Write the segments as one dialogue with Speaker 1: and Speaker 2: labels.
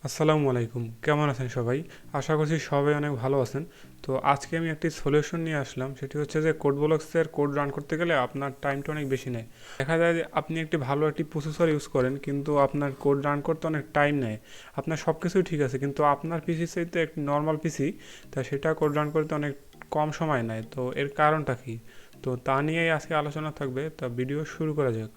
Speaker 1: আসসালামু আলাইকুম, কেমন আছেন সবাই? আশা করছি সবাই অনেক ভালো আছেন। তো আজকে আমি একটি সলিউশন নিয়ে আসলাম, সেটি হচ্ছে যে কোড ব্লকসের কোড রান করতে গেলে আপনার টাইমটা অনেক বেশি নেয়। দেখা যায় যে আপনি ভালো একটি প্রসেসর ইউজ করেন, কিন্তু আপনার কোড রান করতে অনেক টাইম নেয়। আপনার সব কিছুই ঠিক আছে, কিন্তু আপনার পিসির চাইতে একটি নর্মাল পিসি, তা সেটা কোড রান করতে অনেক কম সময় নেয়। তো এর কারণটা কি? তো তা নিয়েই আজকে আলোচনা থাকবে, তা ভিডিও শুরু করা যাক।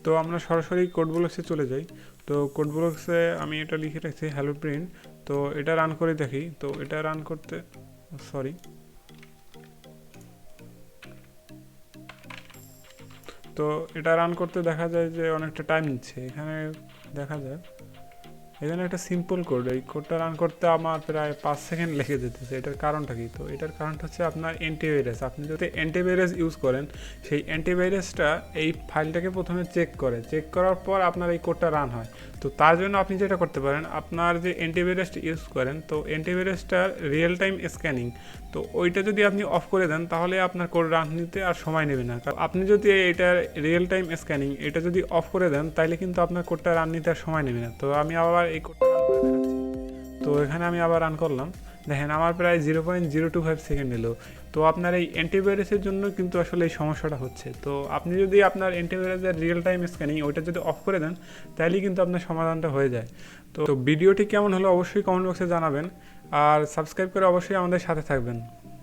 Speaker 1: তো আমরা সরাসরি কোড ব্লকসে চলে যাই। তো কোড ব্লকসে আমি এটা লিখে রাখছি হ্যালো প্রিন্ট। তো এটা রান করে দেখি। তো এটা রান করতে সরি তো এটা রান করতে দেখা যায় যে অনেকটা টাইম নিচ্ছে। এখানে দেখা যায় এখানে একটা সিম্পল কোড, এই কোডটা রান করতে আমার প্রায় 5 সেকেন্ড লেগে যেতেছে। এটার কারণটা কি? তো এটার কারণটা হচ্ছে আপনার অ্যান্টিভাইরাস। আপনি যদি অ্যান্টিভাইরাস ইউজ করেন, সেই অ্যান্টিভাইরাসটা এই ফাইলটাকে প্রথমে চেক করার পর আপনার এই কোডটা রান হয়। তো তার জন্য আপনি যেটা করতে পারেন, আপনার যে অ্যান্টিভাইরাসটা ইউজ করেন, তো অ্যান্টিভাইরাসটার রিয়েল টাইম স্ক্যানিং, তো ওইটা যদি আপনি অফ করে দেন, তাহলে আপনার কোড রান নিতে আর সময় নেবে না। কারণ আপনি যদি এটার রিয়েল টাইম স্ক্যানিং এটা যদি অফ করে দেন, তাহলে কিন্তু আপনার কোডটা রান নিতে আর সময় নেবে না। তো আমি আবার এই কোডটা রান করে দেখাচ্ছি। তো এখানে আমি আবার রান করলাম, দেখেন আমার প্রায় 0.025 সেকেন্ড এলো। তো আপনার এই অ্যান্টিভাইরাসের জন্য কিন্তু আসলে এই সমস্যাটা হচ্ছে। তো আপনি যদি আপনার অ্যান্টিভাইরাসের রিয়েল টাইম স্ক্যানিং ওইটা যদি অফ করে দেন, তাহলেই কিন্তু আপনার সমাধানটা হয়ে যায়। তো ভিডিওটি কেমন হলো অবশ্যই কমেন্ট বক্সে জানাবেন, আর সাবস্ক্রাইব করে অবশ্যই আমাদের সাথে থাকবেন।